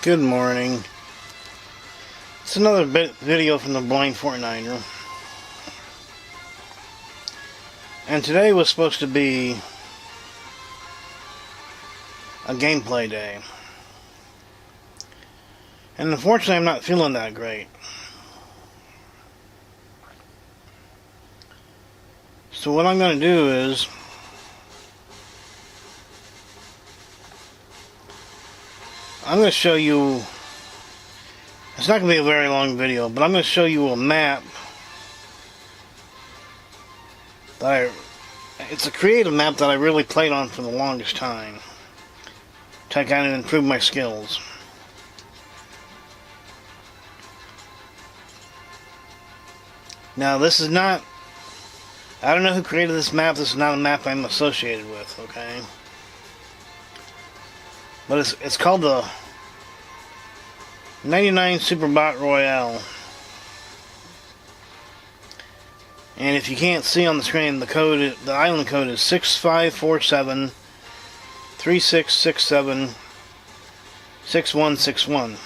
Good morning. It's another video from the Blind Fortniter. And today was supposed to be a gameplay day. And unfortunately I'm not feeling that great. So what I'm going to do is I'm going to show you, it's not going to be a very long video, but I'm going to show you a map that it's a creative map that I really played on for the longest time to kind of improve my skills. Now this is not, I don't know who created this map, this is not a map I'm associated with, okay? But it's called the 99 Super Bot Royale. And if you can't see on the screen, the island code is 6547 3667 6161.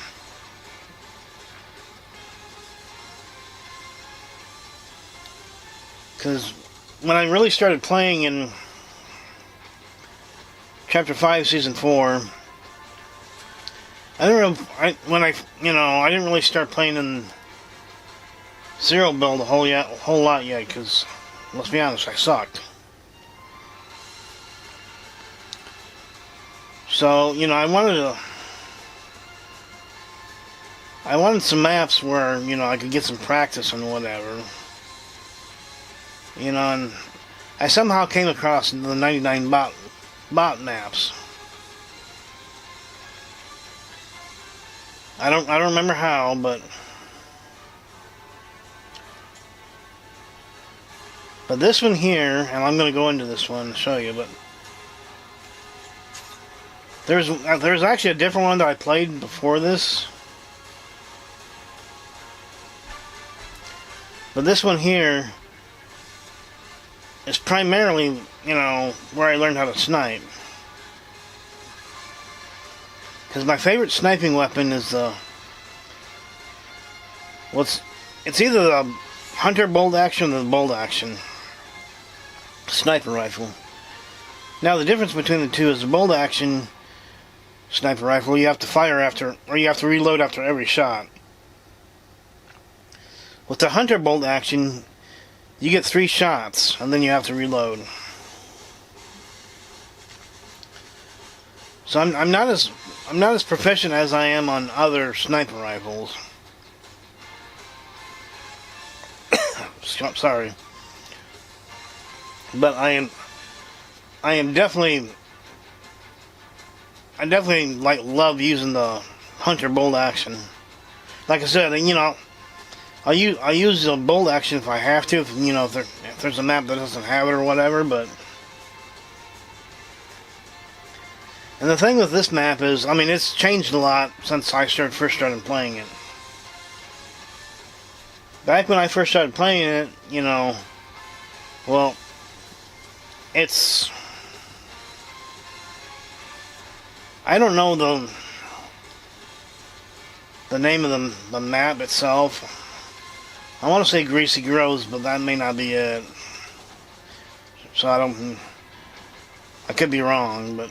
Because when I really started playing in Chapter 5, Season 4, I didn't really start playing in Zero Build a whole lot yet, because let's be honest, I sucked. So, I wanted some maps where, I could get some practice and whatever. And I somehow came across the 99 bot maps. I don't remember how, but this one here, and I'm going to go into this one and show you, but there's actually a different one that I played before this. But this one here is primarily, where I learned how to snipe. Because my favorite sniping weapon is it's either the hunter bolt action or the bolt action sniper rifle. Now the difference between the two is the bolt action sniper rifle, you have to fire after, or you have to reload after every shot. With the hunter bolt action, you get 3 shots and then you have to reload. So I'm not as proficient as I am on other sniper rifles. Sorry. But I definitely love using the hunter bolt action. Like I said, I use the bolt action if I have to, if there's a map that doesn't have it or whatever, but and the thing with this map is, it's changed a lot since I first started playing it. Back when I first started playing it, well, I don't know the name of the map itself. I want to say Greasy Groves, but that may not be it. So I could be wrong, but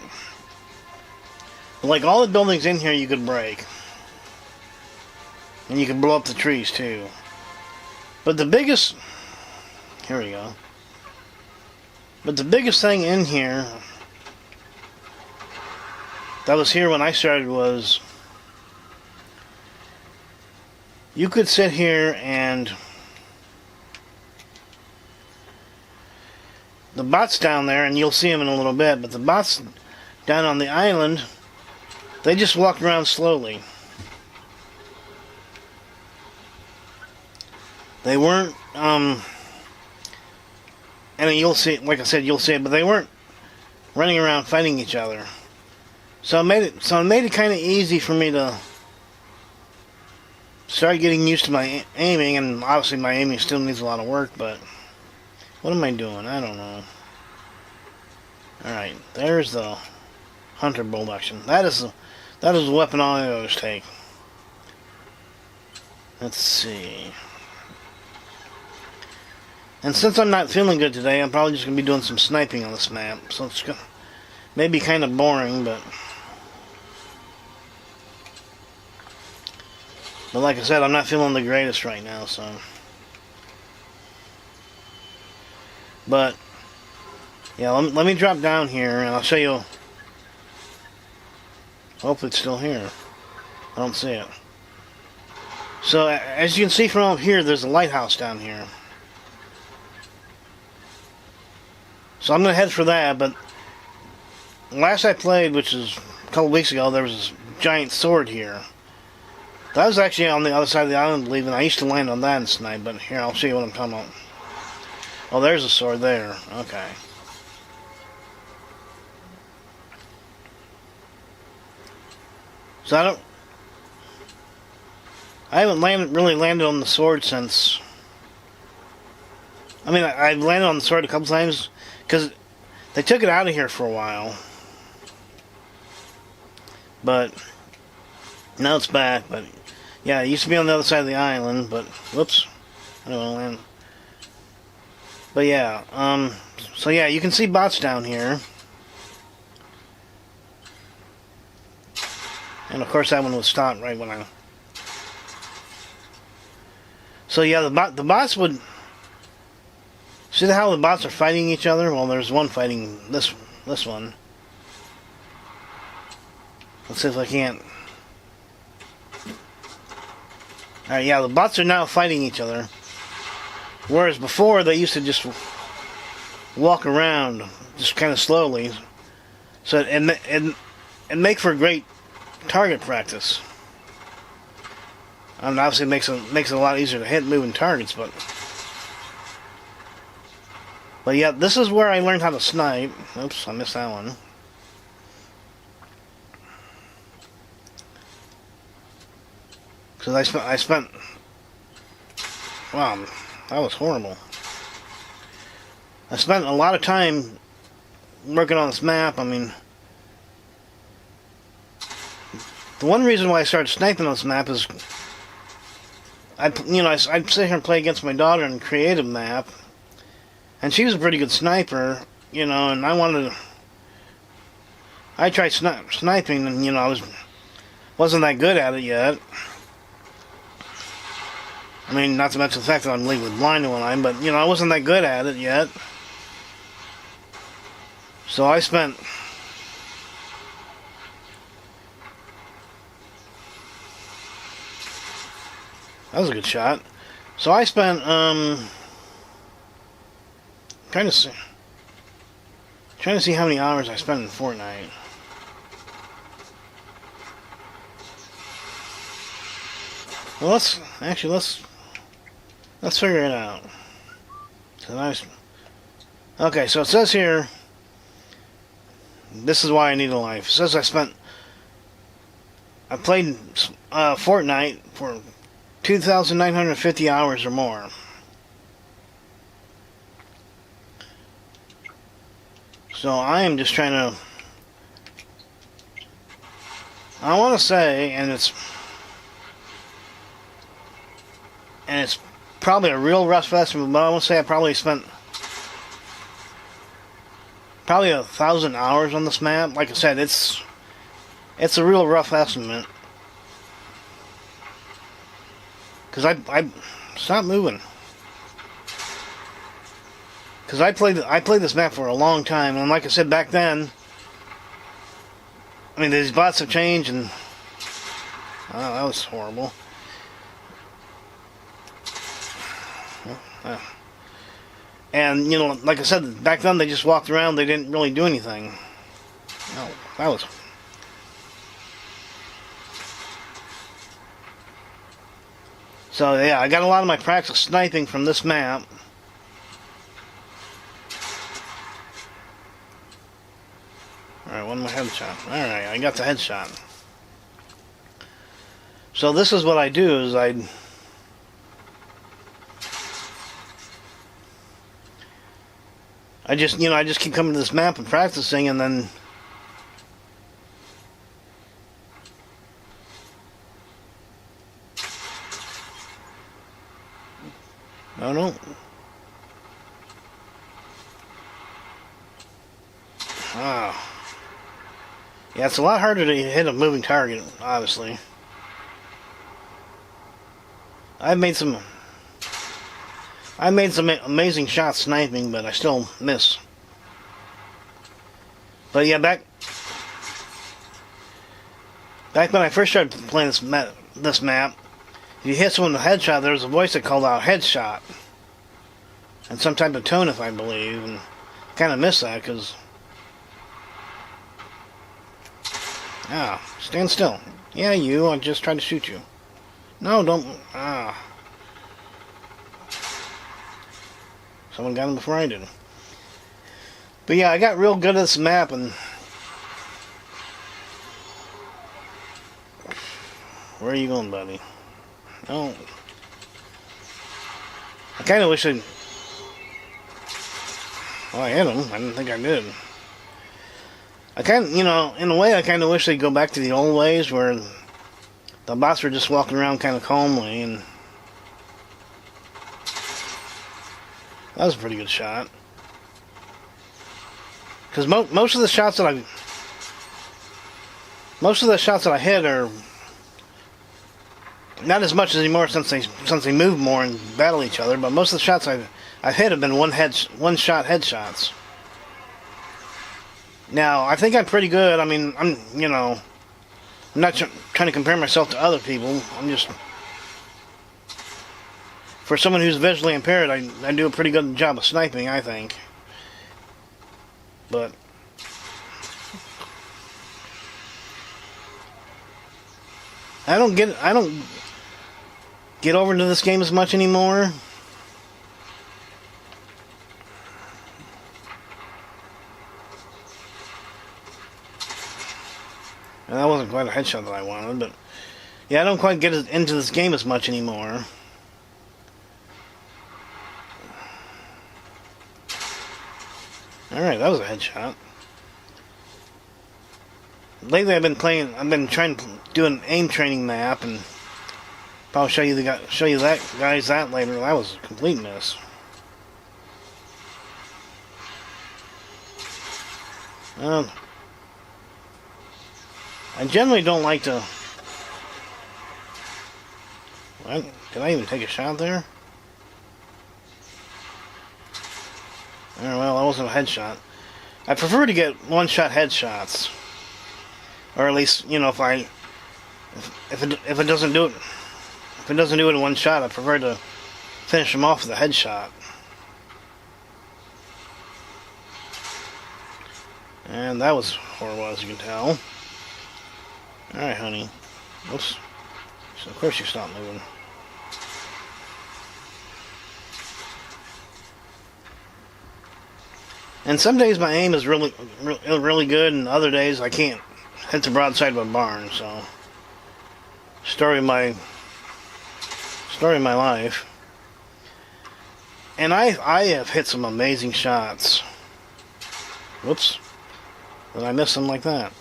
like all the buildings in here you could break. And you could blow up the trees too. But the biggest, here we go. But the biggest thing in here that was here when I started was you could sit here and the bots down there, and you'll see them in a little bit, but the bots down on the island, they just walked around slowly. They weren't, and you'll see, like I said, you'll see it, but they weren't running around fighting each other. So it made it kind of easy for me to start getting used to my aiming, and obviously my aiming still needs a lot of work, but what am I doing? I don't know. Alright, there's the hunter bolt action. That is That is the weapon I always take. Let's see. And since I'm not feeling good today, I'm probably just going to be doing some sniping on this map. So it's maybe kind of boring, but like I said, I'm not feeling the greatest right now, so. But yeah, let me drop down here and I'll show you. Hopefully it's still here. I don't see it. So as you can see from up here, there's a lighthouse down here. So I'm going to head for that, but last I played, which is a couple weeks ago, there was this giant sword here. That was actually on the other side of the island, I believe, and I used to land on that and snipe, but here, I'll show you what I'm talking about. Oh, there's a sword there. Okay. So I haven't really landed on the sword since. I mean, I've landed on the sword a couple times because they took it out of here for a while, but now it's back. But yeah, it used to be on the other side of the island, but whoops, I don't want to land. But yeah, so yeah, you can see bots down here. And of course that one was stopped right when I... So yeah, the bots would... See how the bots are fighting each other? Well, there's one fighting this one. Let's see if I can't... Alright, yeah, the bots are now fighting each other. Whereas before, they used to just walk around, just kind of slowly. So and make for great target practice. I mean, obviously it makes it a lot easier to hit moving targets, but yeah, this is where I learned how to snipe. Oops, I missed that one. Because I spent wow, that was horrible. I spent a lot of time working on this map. I mean, the one reason why I started sniping on this map is I'd sit here and play against my daughter in creative map, and she was a pretty good sniper, and I tried sniping, and I wasn't that good at it yet. I mean, not to mention the fact that I'm legally blind to one eye, but I wasn't that good at it yet. So I spent that was a good shot. So I spent trying to see how many hours I spent in Fortnite. Well, let's figure it out. Okay, so it says here, this is why I need a life. It says I played Fortnite for 2,950 hours or more. So I am just trying to... I want to say, and it's probably a real rough estimate, but I want to say I probably spent probably 1,000 hours on this map. Like I said, it's a real rough estimate. Because I stopped moving. Because I played this map for a long time, and like I said back then, I mean, these bots have changed, and that was horrible. And like I said, back then they just walked around. They didn't really do anything. No, that was. So yeah, I got a lot of my practice sniping from this map. Alright, one more headshot. Alright, I got the headshot. So this is what I do, is I just keep coming to this map and practicing, and then I don't know. Ah. Yeah, it's a lot harder to hit a moving target, obviously. I've made some amazing shots sniping, but I still miss. But yeah, back when I first started playing this map, if you hit someone with a headshot, there was a voice that called out headshot. And some type of tone, if I believe, and I kind of miss that, because... Ah, stand still. Yeah, you, I just tried to shoot you. No, don't... Ah. Someone got him before I did. But yeah, I got real good at this map, and... Where are you going, buddy? No. I kind of wish I'd... Oh, I hit him. I didn't think I did. I kind of, you know, in a way, I kind of wish they'd go back to the old ways where the bots were just walking around kind of calmly, and that was a pretty good shot. Because most of the shots that I hit are not as much anymore since they move more and battle each other. But most of the shots I've hit have been one shot headshots. Now, I think I'm pretty good. I mean, I'm not trying to compare myself to other people. I'm just... For someone who's visually impaired, I do a pretty good job of sniping, I think. But... I don't get over into this game as much anymore. And that wasn't quite a headshot that I wanted, but... Yeah, I don't quite get into this game as much anymore. Alright, that was a headshot. Lately I've been trying to do an aim training map, and I'll show you that later. That was a complete miss. I generally don't like to... What? Did I even take a shot there? Well, that wasn't a headshot. I prefer to get one-shot headshots, or at least, you know, if it doesn't do it in one shot, I prefer to finish them off with a headshot. And that was horrible, as you can tell. Alright, honey. Oops. So of course you stopped moving. And some days my aim is really good, and other days I can't hit the broadside of a barn. So, story of my life. And I have hit some amazing shots. Whoops. Did I miss them like that?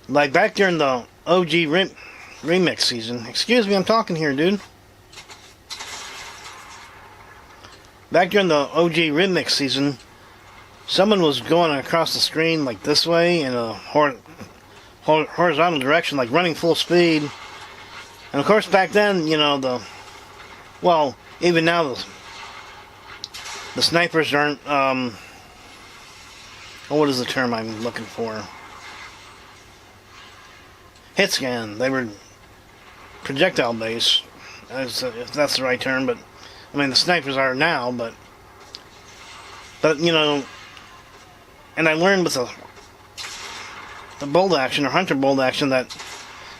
Like back during the OG remix season. Excuse me, I'm talking here, dude. Back during the OG remix season, someone was going across the screen like this way in a horizontal direction, like running full speed. And of course, back then, you know, even now, the snipers aren't, what is the term I'm looking for? Hit scan. They were projectile based, if that's the right term, but I mean the snipers are now, but you know, and I learned with the bolt action or hunter bolt action that,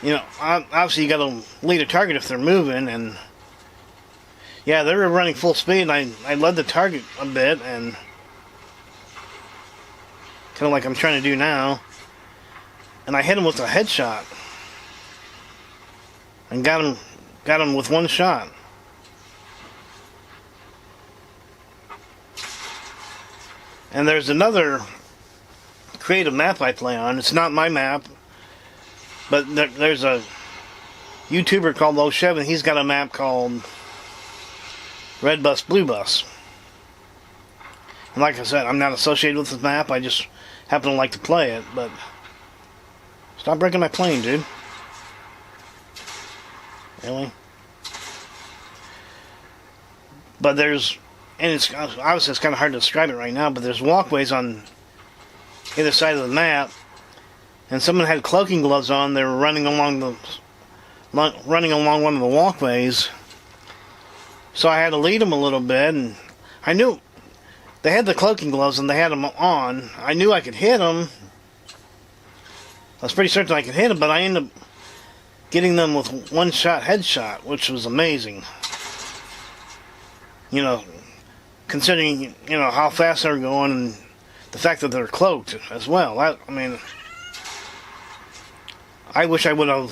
you know, obviously you got to lead a target if they're moving, and yeah, they were running full speed, and I led the target a bit, and kind of like I'm trying to do now, and I hit him with a headshot. And got him with one shot. And there's another creative map I play on. It's not my map, but there's a YouTuber called Low Chevin. He's got a map called Red Bus, Blue Bus. And like I said, I'm not associated with this map. I just happen to like to play it. But stop breaking my plane, dude. Really? But there's, and it's obviously it's kind of hard to describe it right now, but there's walkways on either side of the map, and someone had cloaking gloves on. They were running along one of the walkways, so I had to lead them a little bit, and I knew they had the cloaking gloves and they had them on. I knew I could hit them. I was pretty certain I could hit them, but I ended up getting them with one-shot headshot, which was amazing. You know, considering, you know, how fast they were going and the fact that they're cloaked as well. I mean, I wish I would have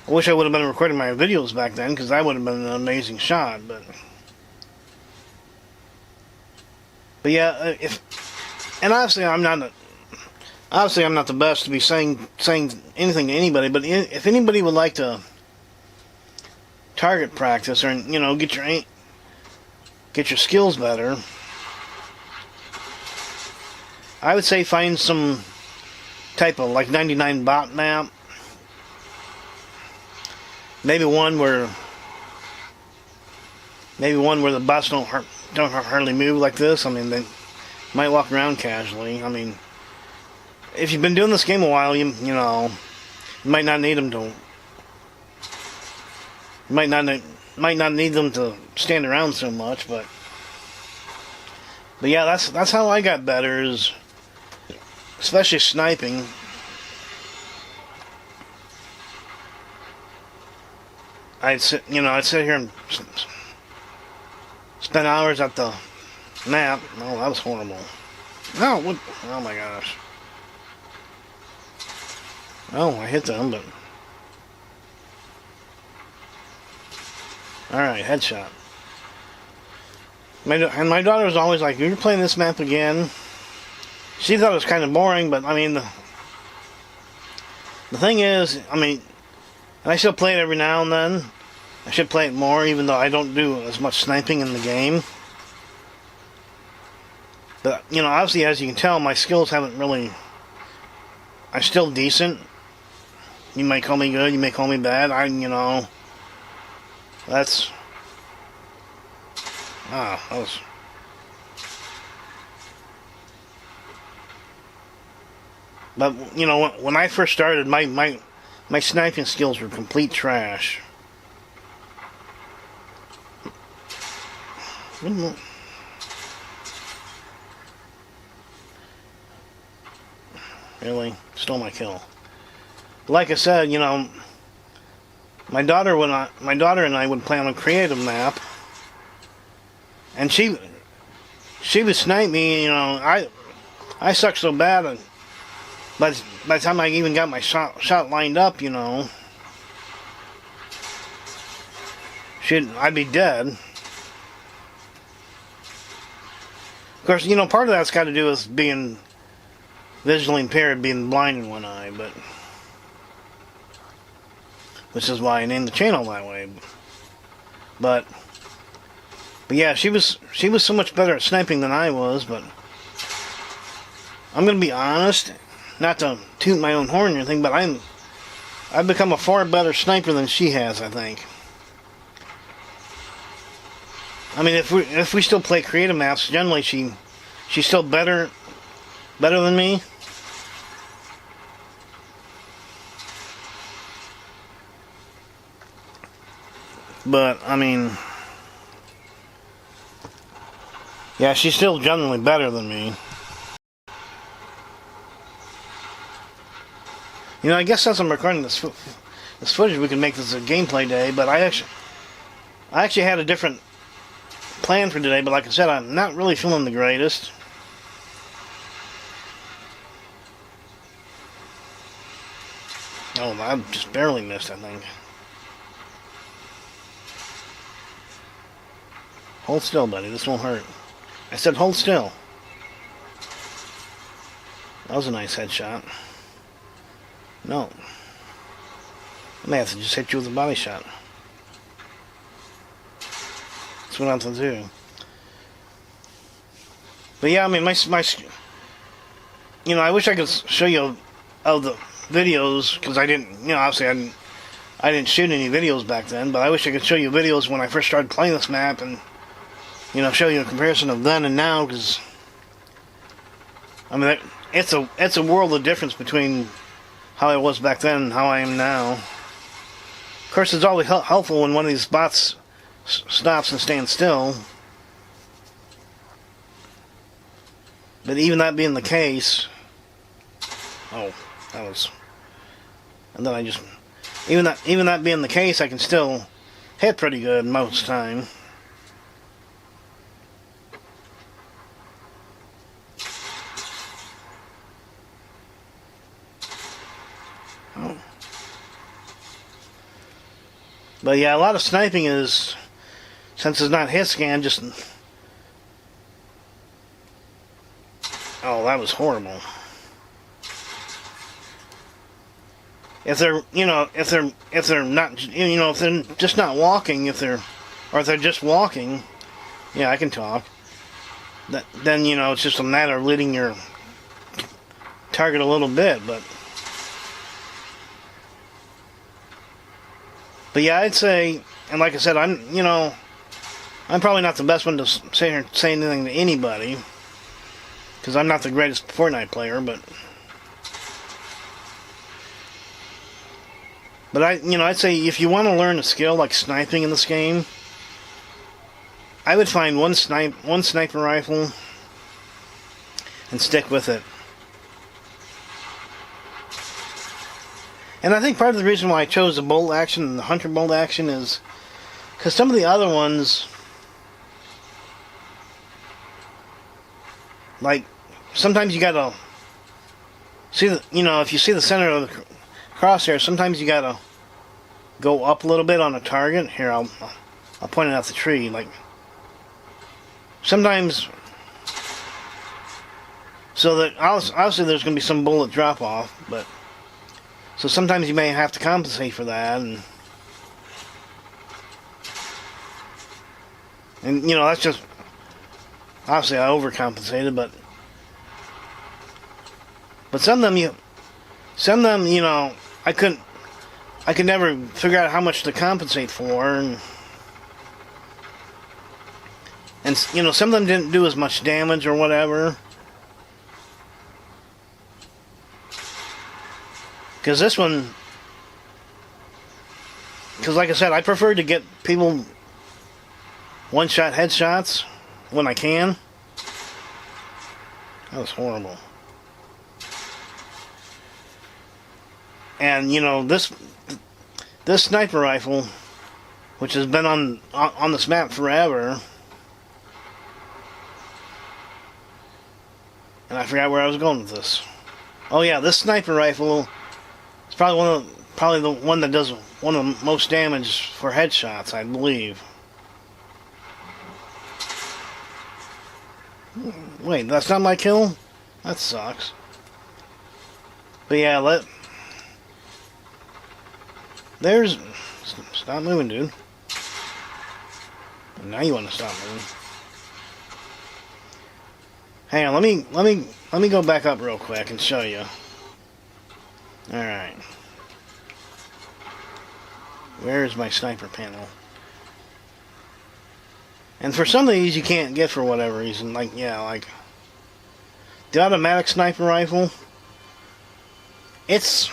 been recording my videos back then, because that would have been an amazing shot. But yeah, and obviously I'm not the best to be saying anything to anybody. But if anybody would like to target practice, or, you know, get your skills better, I would say find some type of like 99 bot map. Maybe one where the bots don't hardly move like this. I mean, they might walk around casually. I mean, if you've been doing this game a while, you know, you might not need them to. You might not need them to stand around so much, but yeah, that's how I got better, is especially sniping. I'd sit here and spend hours at the map. Oh, that was horrible. No, what? Oh my gosh. Oh, I hit them, but alright, headshot. And my daughter was always like, "You're playing this map again?" She thought it was kind of boring, but I mean, the thing is, I mean, and I still play it every now and then. I should play it more, even though I don't do as much sniping in the game. But, you know, obviously, as you can tell, my skills haven't really... I'm still decent. You might call me good, you may call me bad. You know... That's... that was... But, you know, when I first started, my sniping skills were complete trash. Really? Stole my kill. Like I said, you know, my daughter and I would play on a creative map, and she would snipe me. You know, I suck so bad, and by the time I even got my shot lined up, you know, I'd be dead. Of course, you know, part of that's got to do with being visually impaired, being blind in one eye, but which is why I named the channel that way. But yeah, she was so much better at sniping than I was. But I'm gonna be honest, not to toot my own horn or anything, but I've become a far better sniper than she has, I think. I mean, if we still play creative maps, generally she's still better than me. But I mean, yeah, she's still generally better than me. You know, I guess since I'm recording this footage, we can make this a gameplay day. But I actually had a different plan for today, but like I said, I'm not really feeling the greatest. Oh, I just barely missed, I think. Hold still, buddy. This won't hurt. I said hold still. That was a nice headshot. No. I may have to just hit you with a body shot. That's what I have to do. But yeah, I mean, you know, I wish I could show you of the videos, because I didn't, you know, obviously I didn't shoot any videos back then, but I wish I could show you videos when I first started playing this map and, you know, show you a comparison of then and now, because, I mean, it's a world of difference between how I was back then and how I am now. Of course, it's always helpful when one of these bots stops and stands still. But even that being the case, oh, that was, and then I just, even that being the case, I can still hit pretty good most of the time. Oh. But yeah, a lot of sniping is, since it's not hit scan, just, oh, that was horrible. If they're, you know, if they're not, you know, if they're just not walking, or if they're just walking, yeah, I can talk. Then, you know, it's just a matter of leading your target a little bit, but yeah, I'd say, and like I said, I'm probably not the best one to sit here and say anything to anybody, because I'm not the greatest Fortnite player, but I'd say if you want to learn a skill like sniping in this game, I would find one sniper rifle and stick with it. And I think part of the reason why I chose the bolt action and the hunter bolt action is because some of the other ones, like, sometimes you gotta see the, you know, if you see the center of the crosshair, sometimes you gotta go up a little bit on a target. Here, I'll point it out the tree. Like, sometimes, so that obviously there's gonna be some bullet drop off, but so sometimes you may have to compensate for that, and you know, that's just, obviously I overcompensated, but some of them, you know, I could never figure out how much to compensate for, and you know, some of them didn't do as much damage or whatever. Because this one, because like I said, I prefer to get people one-shot headshots when I can. That was horrible. And you know, this sniper rifle, which has been on this map forever, and I forgot where I was going with this. Oh yeah, this sniper rifle is probably the one that does one of the most damage for headshots, I believe. Wait, that's not my kill? That sucks. But yeah, stop moving, dude. Now you want to stop moving. Hang on, let me go back up real quick and show you. Alright. Where is my sniper panel? And for some of these you can't get for whatever reason. Like, yeah, like the automatic sniper rifle. It's...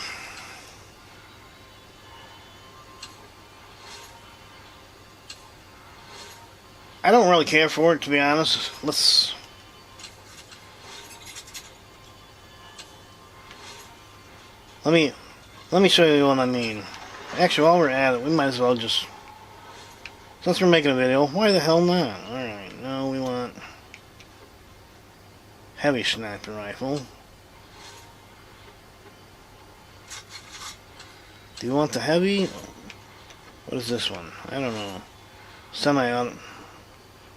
I don't really care for it, to be honest. Let me show you what I mean. Actually, while we're at it, we might as well just, since we're making a video, why the hell not? Alright, no, we want heavy sniper rifle. Do you want the heavy? What is this one? I don't know. Semi-auto.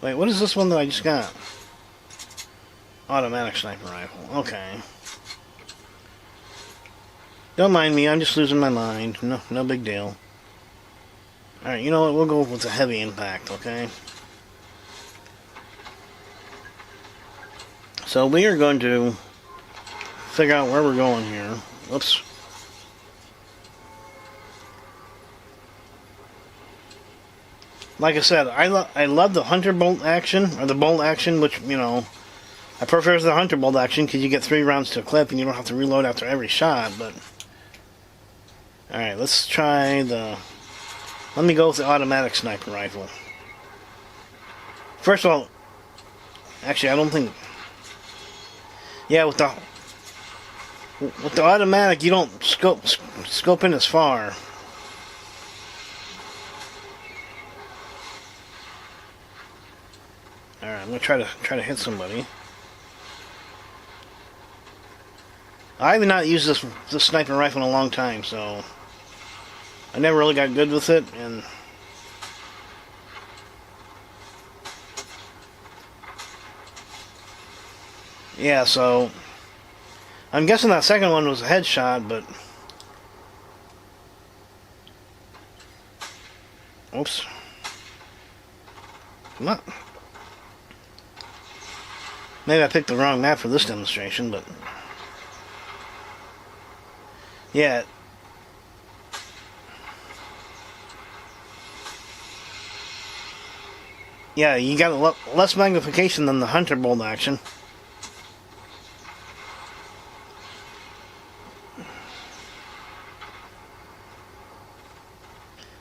Wait, what is this one that I just got? Automatic sniper rifle. Okay. Don't mind me, I'm just losing my mind. No big deal. Alright, you know what? We'll go with a heavy impact, okay? So we are going to figure out where we're going here. Whoops. Like I said, I love the Hunter bolt action, or the bolt action, which, you know, I prefer the Hunter bolt action because you get 3 rounds to a clip and you don't have to reload after every shot, but... Alright, let's try the... Let me go with the automatic sniper rifle. First of all... Actually, I don't think... Yeah, with the automatic, you don't scope in as far. Alright, I'm gonna try to hit somebody. I have not used this sniper rifle in a long time, so I never really got good with it, and yeah, so I'm guessing that second one was a headshot, but oops. Come on. Maybe I picked the wrong map for this demonstration, but yeah. Yeah, you got less magnification than the Hunter bolt action.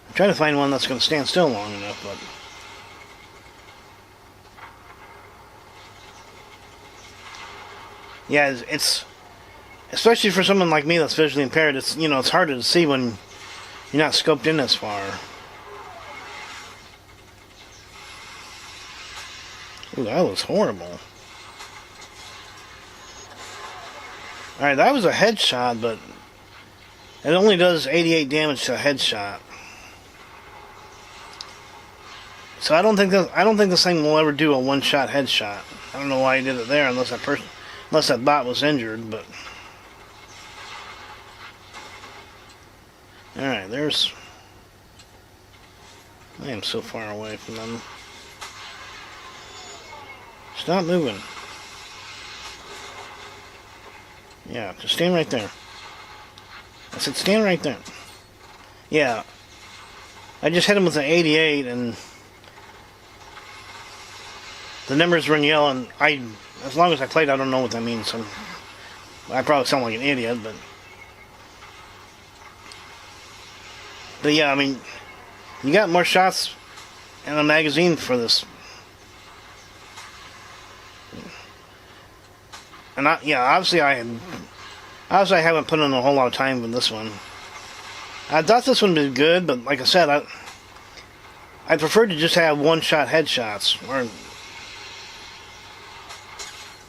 I'm trying to find one that's going to stand still long enough, but yeah, it's especially for someone like me that's visually impaired. It's, you know, it's harder to see when you're not scoped in as far. Ooh, that was horrible. Alright, that was a headshot, but it only does 88 damage to a headshot. So I don't think this thing will ever do a one-shot headshot. I don't know why he did it there, unless that bot was injured, but alright, there's... I am so far away from them. Stop moving. Yeah, just stand right there. I said stand right there. Yeah. I just hit him with an 88 and the numbers were in yellow, and as long as I played, I don't know what that means. So I probably sound like an idiot, but yeah, I mean, you got more shots in a magazine for this. And obviously I haven't put in a whole lot of time in this one. I thought this one would be good, but like I said, I prefer to just have one-shot headshots, or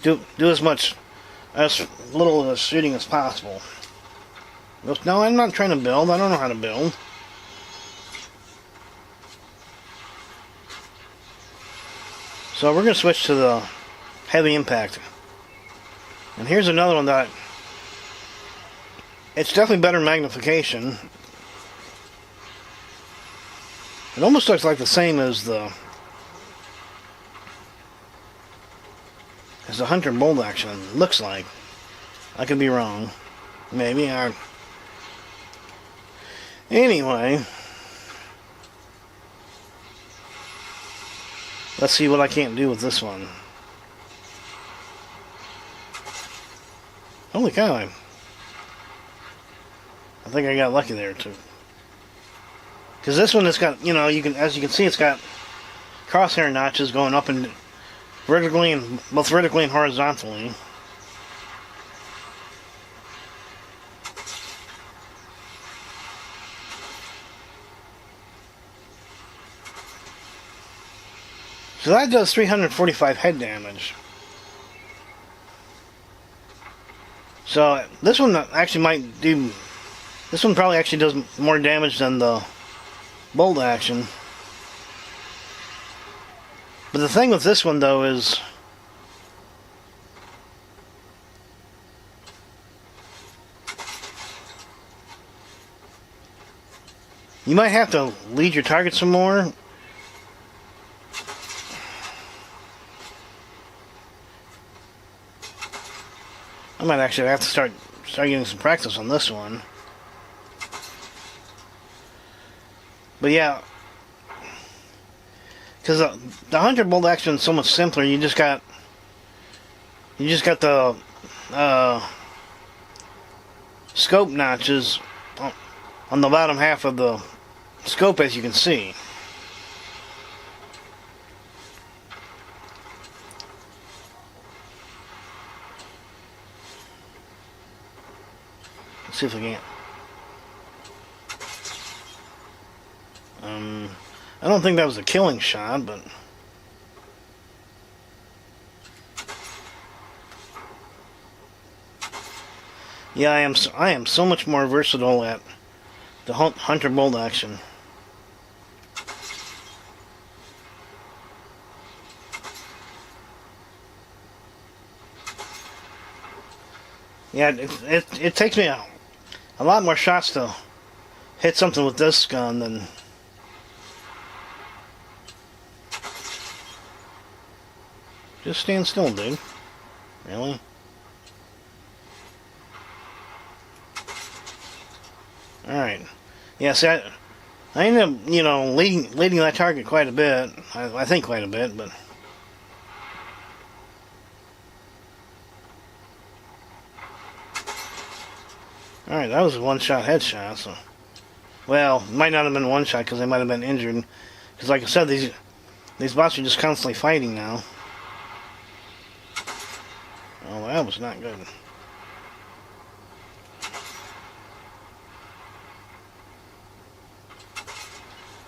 do as little as shooting as possible. No, I'm not trying to build. I don't know how to build. So we're going to switch to the heavy impact. And here's another one that it's definitely better magnification. It almost looks like the same as the Hunter bolt action. Looks like. I could be wrong. Maybe. Anyway, let's see what I can't do with this one. Holy cow. I think I got lucky there too. Because this one has got, you know, as you can see, it's got crosshair notches going up and vertically, and both vertically and horizontally. So that does 345 head damage. So this one actually might do... This one probably actually does more damage than the bolt action. But the thing with this one, though, is... You might have to lead your target some more. I might actually have to start getting some practice on this one. But yeah, because the 100 bolt action is so much simpler. You just got the scope notches on the bottom half of the scope, as you can see. Let's see if we can. I don't think that was a killing shot, but yeah, I am so much more versatile at the hunter bolt action. Yeah, it takes me a lot more shots to hit something with this gun than. Just stand still, dude. Really? Alright. Yeah, see, I ended up, leading that target quite a bit. I think quite a bit, but. Alright, that was a one-shot headshot, so. Well, might not have been one shot because they might have been injured. Because, like I said, these bots are just constantly fighting now. Oh, that was not good.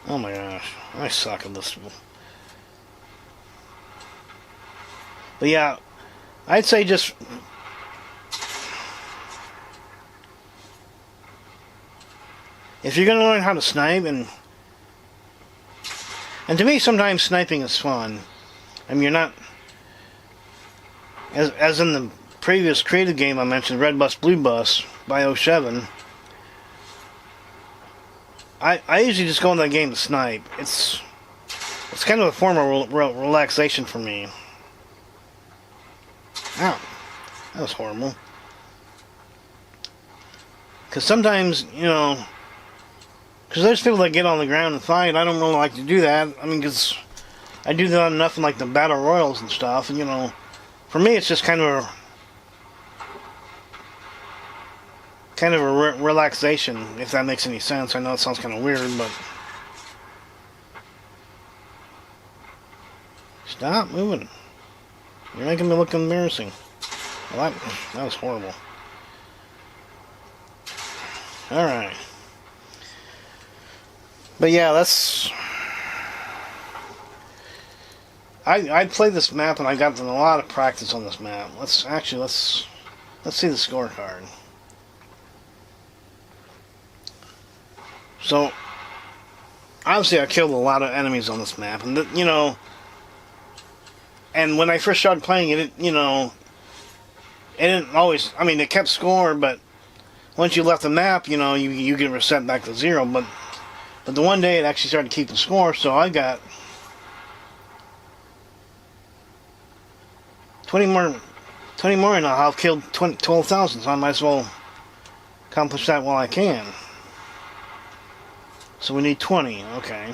Oh my gosh, I suck at this. But yeah, I'd say just if you're gonna learn how to snipe, and to me sometimes sniping is fun. I mean, you're not as in the previous creative game I mentioned, Red Bus Blue Bus by 07. I usually just go in that game to snipe. It's kind of a form of relaxation for me. Ow, that was horrible. Because sometimes, because there's people that get on the ground and fight. I don't really like to do that. I mean, because I do that enough in like the battle royals and stuff. And for me, it's just kind of a relaxation, if that makes any sense. I know it sounds kind of weird, but stop moving. You're making me look embarrassing. Well, that was horrible. Alright. But yeah, I played this map and I got a lot of practice on this map. Let's see the scorecard. So, obviously I killed a lot of enemies on this map, and and when I first started playing it, it didn't always, I mean, it kept score, but once you left the map, you get reset back to 0, but the one day it actually started to keep the score, so I got 20 more, and I'll have killed 12,000, so I might as well accomplish that while I can. So we need 20, okay.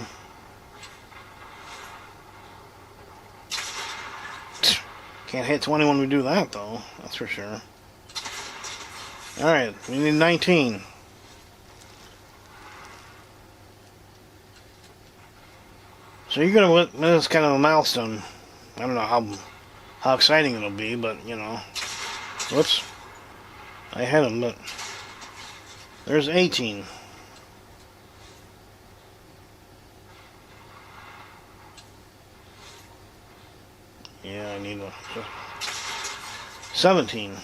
Can't hit 20 when we do that, though. That's for sure. Alright, we need 19. So you're gonna win this kind of a milestone. I don't know how exciting it'll be, but, Whoops. I had him, but there's 18. Yeah, I need 17.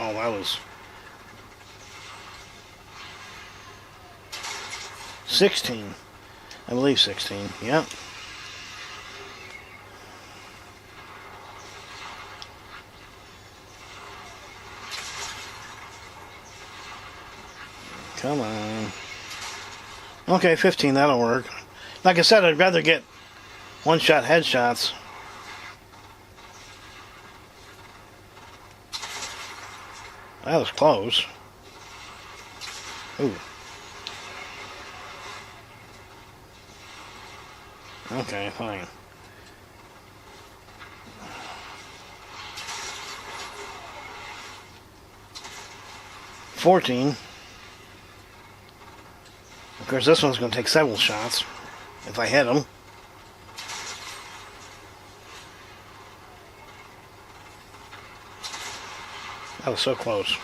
Oh, that was 16. I believe 16. Yep. Come on. Okay, 15, that'll work. Like I said, I'd rather get one-shot headshots. That was close. Ooh. Okay, fine. $14. Of course, this one's going to take several shots if I hit him. That was so close.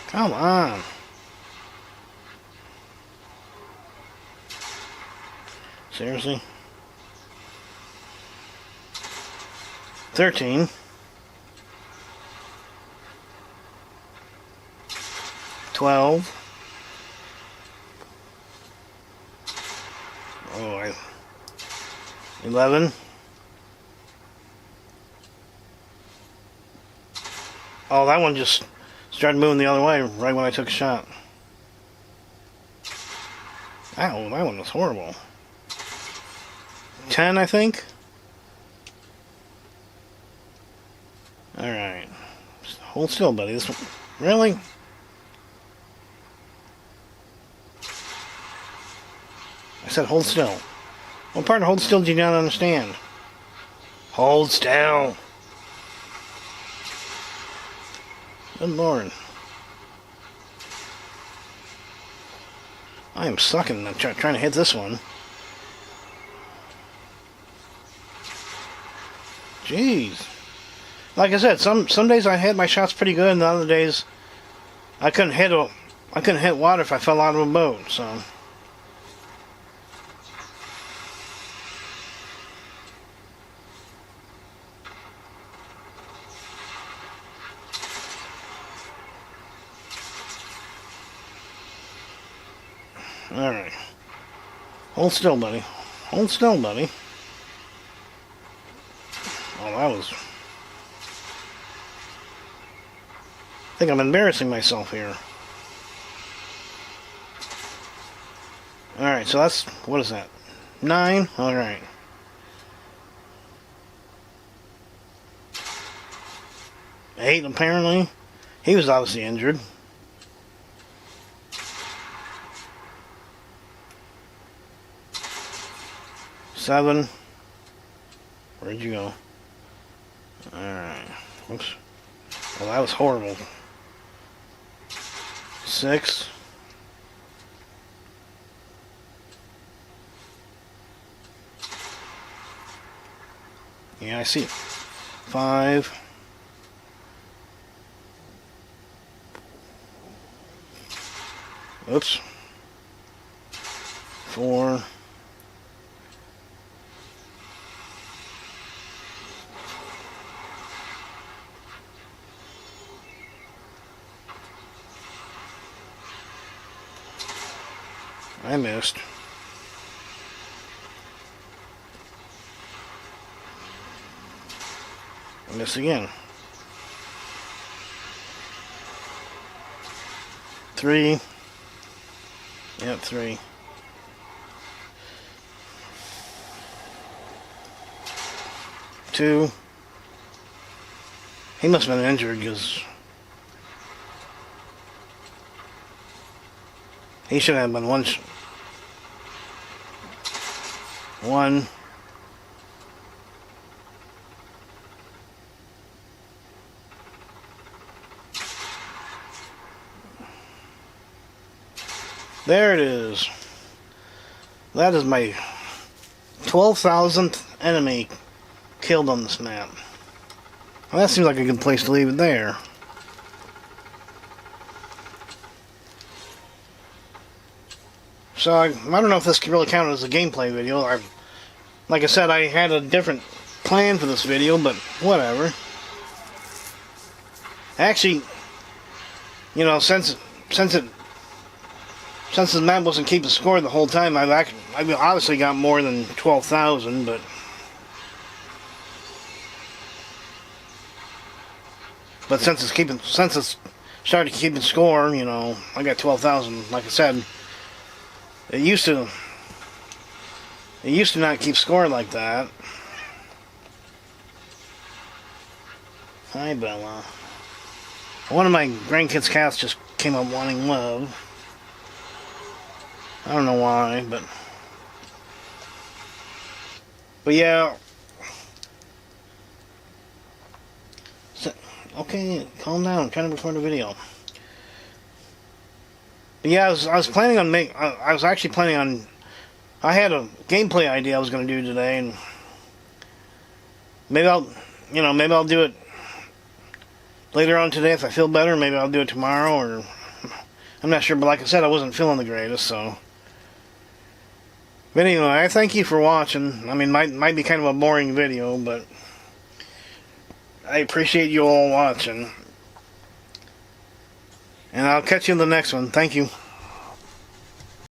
Come on. Seriously? 13. 12. Oh, 11. Oh, that one just started moving the other way right when I took a shot. Ow, that one was horrible. 10, I think? Alright. Hold still, buddy. This one... Really? I said hold still. What part of hold still do you not understand? Hold still. Good Lord. I am sucking at trying to hit this one. Jeez. Like I said, some days I hit my shots pretty good, and the other days I couldn't hit water if I fell out of a boat, so. Alright. Hold still, buddy. Hold still, buddy. Oh, that was... I think I'm embarrassing myself here. Alright, so that's... What is that? 9? Alright. Eight, apparently. He was obviously injured. Seven. Where'd you go? Alright. Oops. Well, that was horrible. 6. Yeah, I see it. 5. Oops. 4. I missed. I missed again. 3. Yep, 3. 2. He must have been injured because he should have been 1. 1. There it is. That is my 12,000th enemy killed on this map. Well, that seems like a good place to leave it there. So I don't know if this can really count as a gameplay video. Like I said, I had a different plan for this video, but whatever. Actually, you know, since the map wasn't keeping score the whole time, I've obviously got more than 12,000, but But since it's started keeping score, you know, I got 12,000. Like I said, it used to not keep score like that. Hi, Bella. One of my grandkids' cats just came up wanting love. I don't know why, but yeah. So, okay, calm down. I'm trying to record a video. But yeah, I was planning on I was actually planning on. I had a gameplay idea I was going to do today, and maybe I'll do it later on today if I feel better. Maybe I'll do it tomorrow, or I'm not sure. But like I said, I wasn't feeling the greatest, so. But anyway, I thank you for watching. I mean, might be kind of a boring video, but I appreciate you all watching. And I'll catch you in the next one. Thank you.